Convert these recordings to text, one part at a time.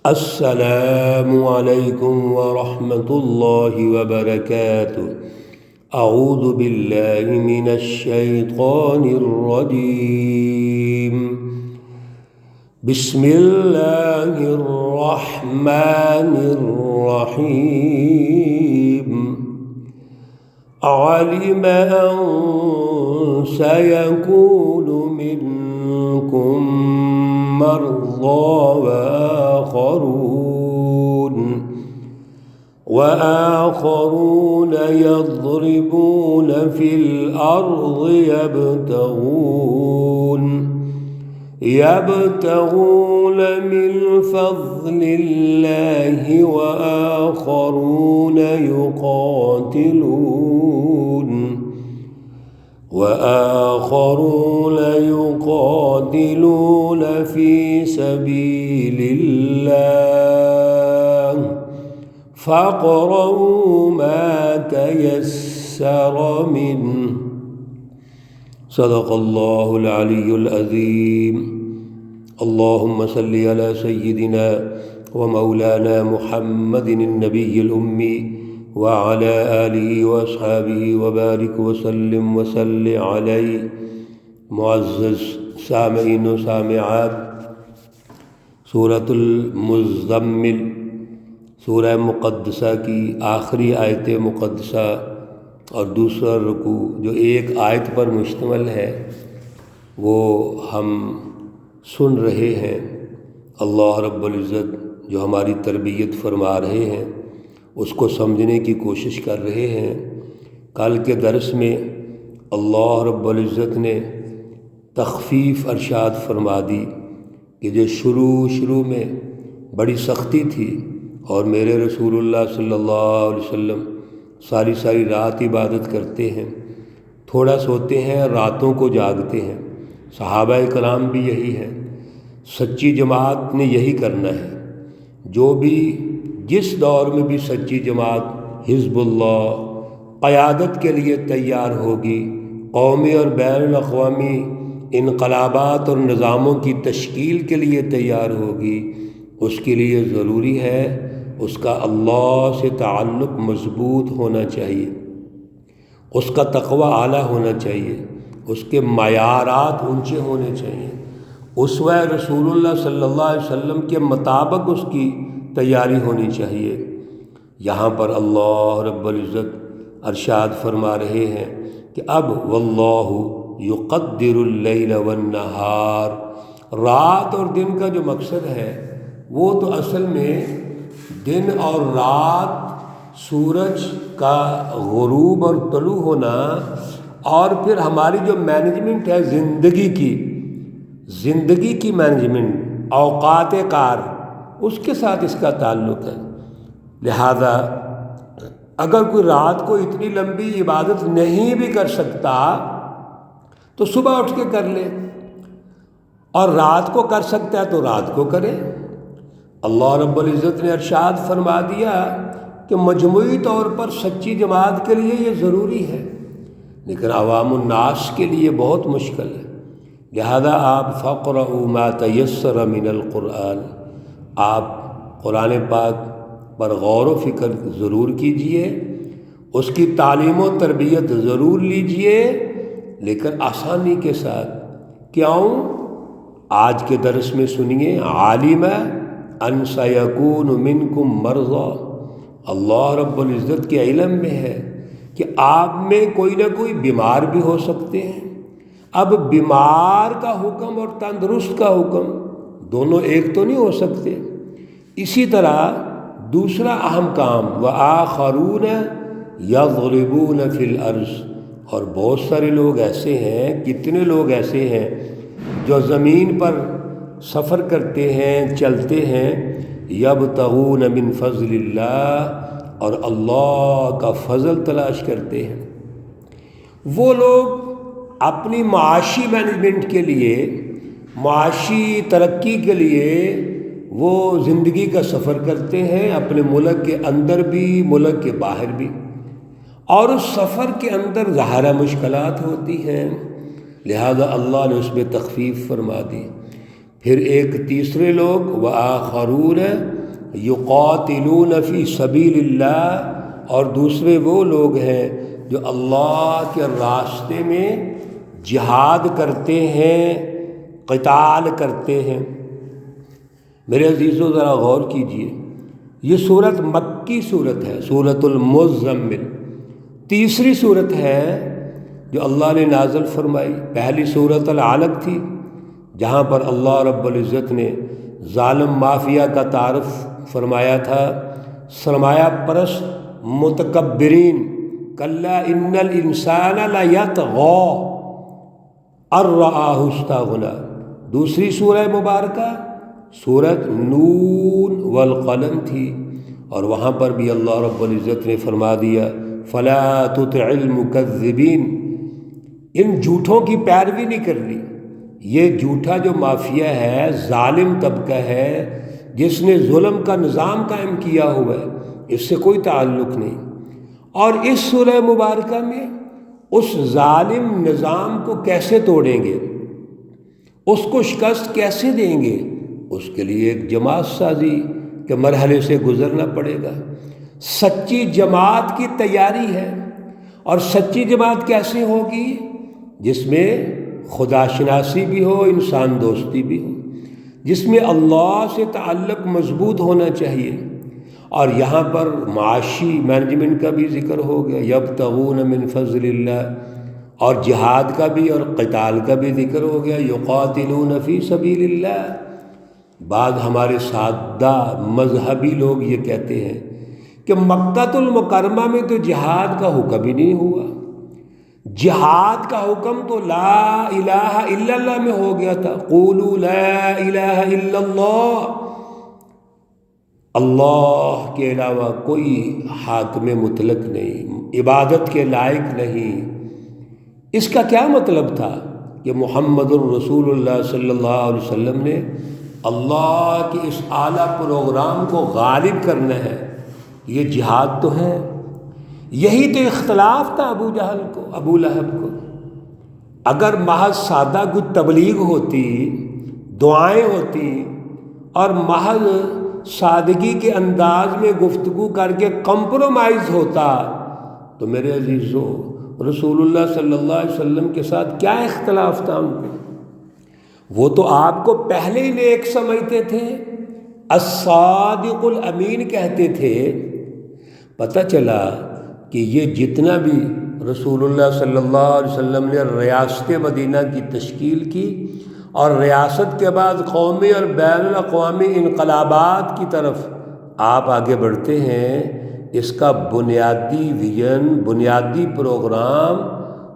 السلام علیکم ورحمۃ اللہ وبرکاتہ۔ اعوذ باللہ من الشیطان الرجیم، بسم اللہ الرحمن الرحیم۔ علم ان سیکون منکم مرضى وآخرون يضربون في الأرض يبتغون من فضل الله وآخرون يقاتلون في سبيل الله فاقرؤوا ما تيسر منه صدق الله العلي العظيم۔ اللهم صل على سيدنا ومولانا محمد النبي الأمي وعلى آله وأصحابه وبارك وسلم وصل عليه۔ معزز سامعین و سامعات، سورۃ المزمل سورہ مقدسہ کی آخری آیت مقدسہ اور دوسرا رکوع جو ایک آیت پر مشتمل ہے وہ ہم سن رہے ہیں۔ اللہ رب العزت جو ہماری تربیت فرما رہے ہیں اس کو سمجھنے کی کوشش کر رہے ہیں۔ کل کے درس میں اللہ رب العزت نے تخفیف ارشاد فرما دی کہ جو شروع میں بڑی سختی تھی اور میرے رسول اللہ صلی اللہ علیہ وسلم ساری رات عبادت کرتے ہیں، تھوڑا سوتے ہیں، راتوں کو جاگتے ہیں۔ صحابہ کرام بھی یہی ہیں، سچی جماعت نے یہی کرنا ہے۔ جو بھی جس دور میں بھی سچی جماعت حزب اللہ قیادت کے لیے تیار ہوگی، قومی اور بین الاقوامی انقلابات اور نظاموں کی تشکیل کے لیے تیار ہوگی، اس کے لیے ضروری ہے اس کا اللہ سے تعلق مضبوط ہونا چاہیے، اس کا تقوی اعلیٰ ہونا چاہیے، اس کے معیارات اونچے ہونے چاہیے، اسوہ رسول اللہ صلی اللہ علیہ وسلم کے مطابق اس کی تیاری ہونی چاہیے۔ یہاں پر اللہ رب العزت ارشاد فرما رہے ہیں کہ اب واللہ یقدر اللیل والنہار، رات اور دن کا جو مقصد ہے وہ تو اصل میں دن اور رات، سورج کا غروب اور طلوع ہونا، اور پھر ہماری جو مینجمنٹ ہے زندگی کی مینجمنٹ، اوقات کار، اس کے ساتھ اس کا تعلق ہے۔ لہذا اگر کوئی رات کو اتنی لمبی عبادت نہیں بھی کر سکتا تو صبح اٹھ کے کر لے، اور رات کو کر سکتا ہے تو رات کو کرے۔ اللہ رب العزت نے ارشاد فرما دیا کہ مجموعی طور پر سچی جماعت کے لیے یہ ضروری ہے، لیکن عوام الناس کے لیے بہت مشکل ہے۔ لہذا آپ فاقرؤوا ما تیسر من القرآن، آپ قرآن پاک پر غور و فکر ضرور کیجئے، اس کی تعلیم و تربیت ضرور لیجئے، لیکن آسانی کے ساتھ۔ کیوں؟ آج کے درس میں سنیے، عالم ان سیکون منکم مرضی، اللہ رب العزت کے علم میں ہے کہ آپ میں کوئی نہ کوئی بیمار بھی ہو سکتے ہیں۔ اب بیمار کا حکم اور تندرست کا حکم دونوں ایک تو نہیں ہو سکتے۔ اسی طرح دوسرا اہم کام وآخرون یضربون فی الارض، اور بہت سارے لوگ ایسے ہیں، کتنے لوگ ایسے ہیں جو زمین پر سفر کرتے ہیں، چلتے ہیں، یبتغون من فضل اللہ، اور اللہ کا فضل تلاش کرتے ہیں۔ وہ لوگ اپنی معاشی مینجمنٹ کے لیے، معاشی ترقی کے لیے وہ زندگی کا سفر کرتے ہیں، اپنے ملک کے اندر بھی، ملک کے باہر بھی، اور اس سفر کے اندر ظاہرہ مشکلات ہوتی ہیں، لہذا اللہ نے اس میں تخفیف فرما دی پھر ایک تیسرے لوگ وآخرون یقاتلون فی سبیل اللہ، اور دوسرے وہ لوگ ہیں جو اللہ کے راستے میں جہاد کرتے ہیں، قتال کرتے ہیں۔ میرے عزیزو ذرا غور کیجئے، یہ صورت مکی صورت ہے، سورۃ المزمل، تیسری صورت ہے جو اللہ نے نازل فرمائی۔ پہلی صورت العلق تھی جہاں پر اللہ رب العزت نے ظالم مافیا کا تعارف فرمایا تھا، سرمایہ پرست متکبرین، کلا ان الانسان لیطغی ان رآہ استغنی۔ دوسری سورہ مبارکہ سورۃ نون والقلم تھی، اور وہاں پر بھی اللہ رب العزت نے فرما دیا فلا تطع المکذبین، ان جھوٹوں کی پیروی نہیں کرنی۔ یہ جھوٹا جو مافیا ہے، ظالم طبقہ ہے جس نے ظلم کا نظام قائم کیا ہوا ہے، اس سے کوئی تعلق نہیں۔ اور اس سورہ مبارکہ میں اس ظالم نظام کو کیسے توڑیں گے، اس کو شکست کیسے دیں گے، اس کے لیے ایک جماعت سازی کے مرحلے سے گزرنا پڑے گا۔ سچی جماعت کی تیاری ہے، اور سچی جماعت کیسے ہوگی؟ جس میں خدا شناسی بھی ہو، انسان دوستی بھی ہو، جس میں اللہ سے تعلق مضبوط ہونا چاہیے۔ اور یہاں پر معاشی مینجمنٹ کا بھی ذکر ہو گیا، یبتغون من فضل اللہ، اور جہاد کا بھی اور قتال کا بھی ذکر ہو گیا، یقاتلون فی سبیل اللہ۔ بعض ہمارے سادہ مذہبی لوگ یہ کہتے ہیں کہ مکہ المکرمہ میں تو جہاد کا حکم ہی نہیں ہوا، جہاد کا حکم تو لا الہ الا اللہ میں ہو گیا تھا، قولوا لا الہ الا اللہ، اللہ کے علاوہ کوئی حاکم مطلق نہیں، عبادت کے لائق نہیں۔ اس کا کیا مطلب تھا کہ محمد الرسول اللہ صلی اللہ علیہ وسلم نے اللہ کے اس اعلیٰ پروگرام کو غالب کرنا ہے، یہ جہاد تو ہے۔ یہی تو اختلاف تھا ابو جہل کو، ابو لہب کو۔ اگر محض سادہ کوئی تبلیغ ہوتی، دعائیں ہوتی، اور محض سادگی کے انداز میں گفتگو کر کے کمپرومائز ہوتا، تو میرے عزیزو رسول اللہ صلی اللہ علیہ وسلم کے ساتھ کیا اختلاف تھا ان کو؟ وہ تو آپ کو پہلے ہی نیک سمجھتے تھے، الصادق الامین کہتے تھے۔ پتہ چلا کہ یہ جتنا بھی رسول اللہ صلی اللہ علیہ وسلم نے ریاست مدینہ کی تشکیل کی، اور ریاست کے بعد قومی اور بین الاقوامی انقلابات کی طرف آپ آگے بڑھتے ہیں، اس کا بنیادی ویژن، بنیادی پروگرام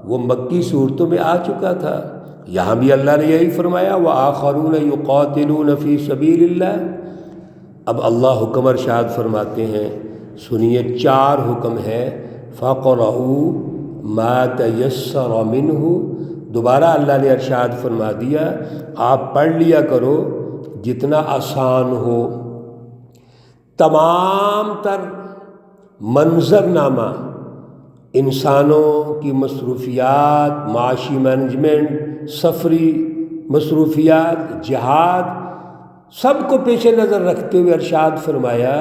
وہ مکی صورتوں میں آ چکا تھا۔ یہاں بھی اللہ نے یہی فرمایا وآخرون یقاتلون فی سبیل اللہ۔ اب اللہ حکم ارشاد فرماتے ہیں، سنیے، 4 حکم ہے، فَقْرَؤُوا مَا تَيَسَّرَ مِنْهُ۔ دوبارہ اللہ نے ارشاد فرما دیا آپ پڑھ لیا کرو جتنا آسان ہو۔ تمام تر منظرنامہ، انسانوں کی مصروفیات، معاشی مینجمنٹ، سفری مصروفیات، جہاد، سب کو پیش نظر رکھتے ہوئے ارشاد فرمایا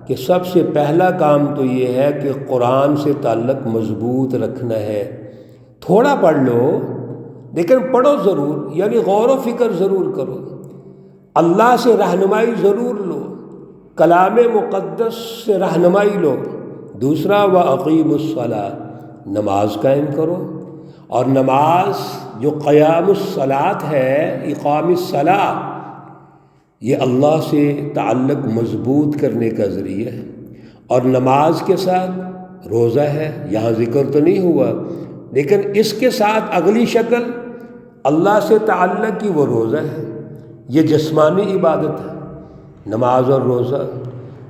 کہ سب سے پہلا کام تو یہ ہے کہ قرآن سے تعلق مضبوط رکھنا ہے۔ تھوڑا پڑھ لو لیکن پڑھو ضرور، یعنی غور و فکر ضرور کرو، اللہ سے رہنمائی ضرور لو، کلام مقدس سے رہنمائی لو۔ دوسرا وَأَقِیمُوا الصَّلَاةَ، نماز قائم کرو، اور نماز جو قیام الصلاۃ ہے، اقام الصلاۃ، یہ اللہ سے تعلق مضبوط کرنے کا ذریعہ ہے۔ اور نماز کے ساتھ روزہ ہے، یہاں ذکر تو نہیں ہوا لیکن اس کے ساتھ اگلی شکل اللہ سے تعلق کی وہ روزہ ہے، یہ جسمانی عبادت ہے، نماز اور روزہ۔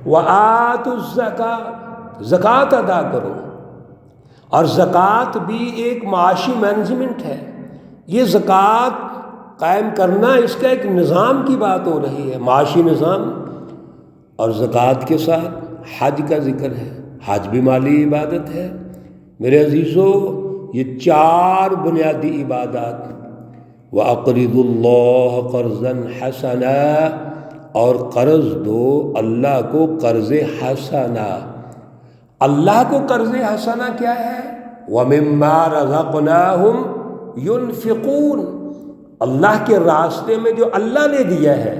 وَآتُوا الزَّکَاۃَ، زکوٰۃ ادا کرو، اور زکوٰۃ بھی ایک معاشی مینجمنٹ ہے، یہ زکوٰۃ قائم کرنا اس کا ایک نظام کی بات ہو رہی ہے، معاشی نظام۔ اور زکوٰۃ کے ساتھ حج کا ذکر ہے، حج بھی مالی عبادت ہے۔ میرے عزیزو، یہ 4 بنیادی عبادات وَأَقْرِضُوا اللَّهَ قَرْضًا حَسَنًا، اور قرض دو اللہ کو قرض حسنہ۔ اللہ کو قرض حسنہ کیا ہے؟ وَمِمَّا رَزَقْنَاهُمْ يُنْفِقُونَ، اللہ کے راستے میں جو اللہ نے دیا ہے،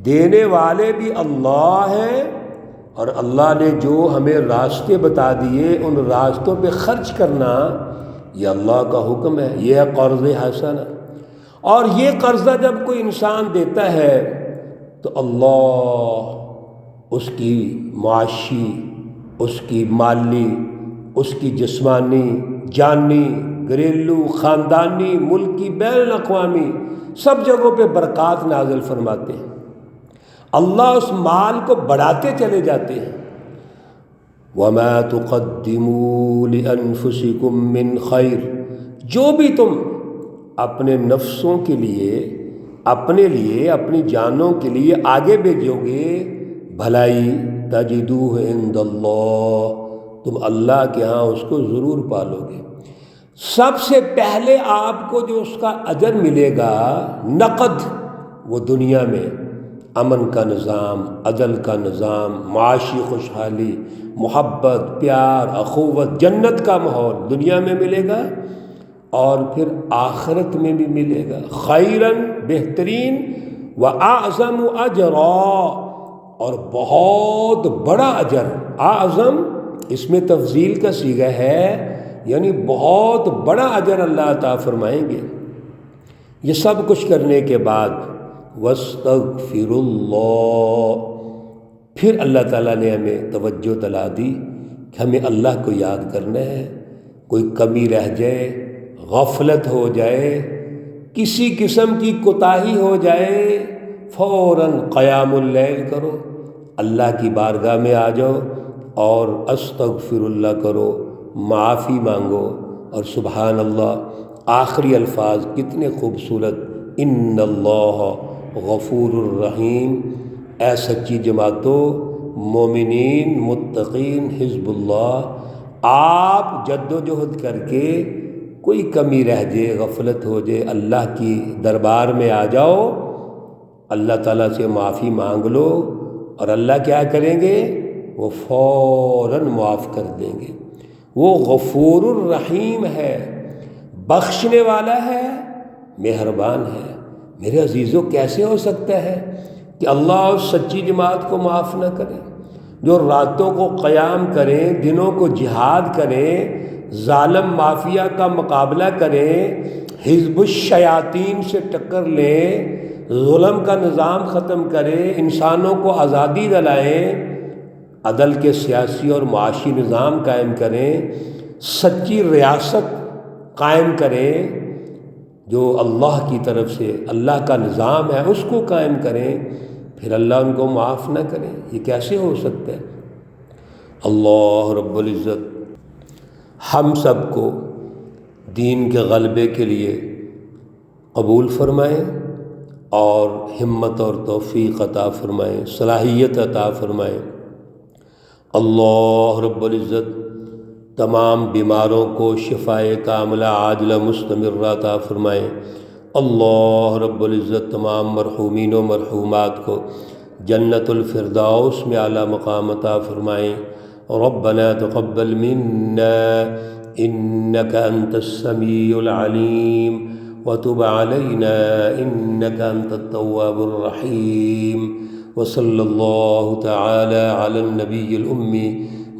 دینے والے بھی اللہ ہیں، اور اللہ نے جو ہمیں راستے بتا دیے ان راستوں پہ خرچ کرنا یہ اللہ کا حکم ہے، یہ ہے قرض حسنہ۔ اور یہ قرضہ جب کوئی انسان دیتا ہے تو اللہ اس کی معاشی، اس کی مالی، اس کی جسمانی، جانی، گھریلو، خاندانی، ملکی، بین الاقوامی سب جگہوں پہ برکات نازل فرماتے ہیں۔ اللہ اس مال کو بڑھاتے چلے جاتے ہیں۔ وَمَا تُقَدِّمُوا لِأَنفُسِكُم مِّن خَيْرٍ، جو بھی تم اپنے نفسوں کے لیے، اپنے لیے، اپنی جانوں کے لیے آگے بھیجو گے بھلائی، تَجِدُوهُ عِندَ اللَّهِ، تم اللہ کے ہاں اس کو ضرور پالو گے۔ سب سے پہلے آپ کو جو اس کا اجر ملے گا نقد، وہ دنیا میں امن کا نظام، عدل کا نظام، معاشی خوشحالی، محبت، پیار، اخوت، جنت کا ماحول دنیا میں ملے گا، اور پھر آخرت میں بھی ملے گا خیراً، بہترین، وَأَعْظَمُ أَجْرًا، اور بہت بڑا اجر۔ اعظم اس میں تفضیل کا صیغہ ہے، یعنی بہت بڑا اجر اللہ عطا فرمائیں گے۔ یہ سب کچھ کرنے کے بعد وَاسْتَغْفِرُوا اللَّهَ، پھر اللہ تعالیٰ نے ہمیں توجہ دلا دی کہ ہمیں اللہ کو یاد کرنا ہے۔ کوئی کمی رہ جائے، غفلت ہو جائے، کسی قسم کی کوتاہی ہو جائے، فوراً قیام اللیل کرو، اللہ کی بارگاہ میں آ جاؤ اور استغفر اللہ کرو، معافی مانگو، اور سبحان اللہ آخری الفاظ کتنے خوبصورت، ان اللہ غفور الرحیم۔ اے سچی جماعتوں، مومنین، متقین، حزب اللہ، آپ جد و جہد کر کے کوئی کمی رہ جائے، غفلت ہو جائے، اللہ کی دربار میں آ جاؤ، اللہ تعالیٰ سے معافی مانگ لو، اور اللہ کیا کریں گے؟ وہ فوراً معاف کر دیں گے۔ وہ غفور الرحیم ہے، بخشنے والا ہے، مہربان ہے۔ میرے عزیزوں، کیسے ہو سکتا ہے کہ اللہ اس سچی جماعت کو معاف نہ کرے جو راتوں کو قیام کریں، دنوں کو جہاد کریں، ظالم مافیا کا مقابلہ کریں، حزب الشیاطین سے ٹکر لیں، ظلم کا نظام ختم کریں، انسانوں کو آزادی دلائیں، عدل کے سیاسی اور معاشی نظام قائم کریں، سچی ریاست قائم کریں، جو اللہ کی طرف سے اللہ کا نظام ہے اس کو قائم کریں، پھر اللہ ان کو معاف نہ کرے؟ یہ کیسے ہو سکتا ہے؟ اللہ رب العزت ہم سب کو دین کے غلبے کے لیے قبول فرمائیں، اور ہمت اور توفیق عطا فرمائیں، صلاحیت عطا فرمائیں۔ اللہ رب العزت تمام بیماروں کو شفائے کاملہ عاجلہ مستمرہ عطا فرمائیں۔ اللہ رب العزت تمام مرحومین و مرحومات کو جنت الفردوس میں اعلیٰ مقام عطا فرمائیں۔ ربنا تقبل منا انك انت السمیع العلیم وتب علینا انك انت التواب الرحیم، وصلی اللہ تعالی علی النبی الأمی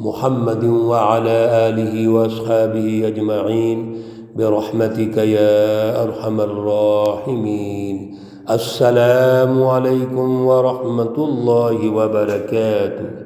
محمد وعلى آلہ واصحابہ اجمعین برحمتک یا ارحم الراحمین۔ السلام علیکم ورحمۃ اللہ وبرکاتہ۔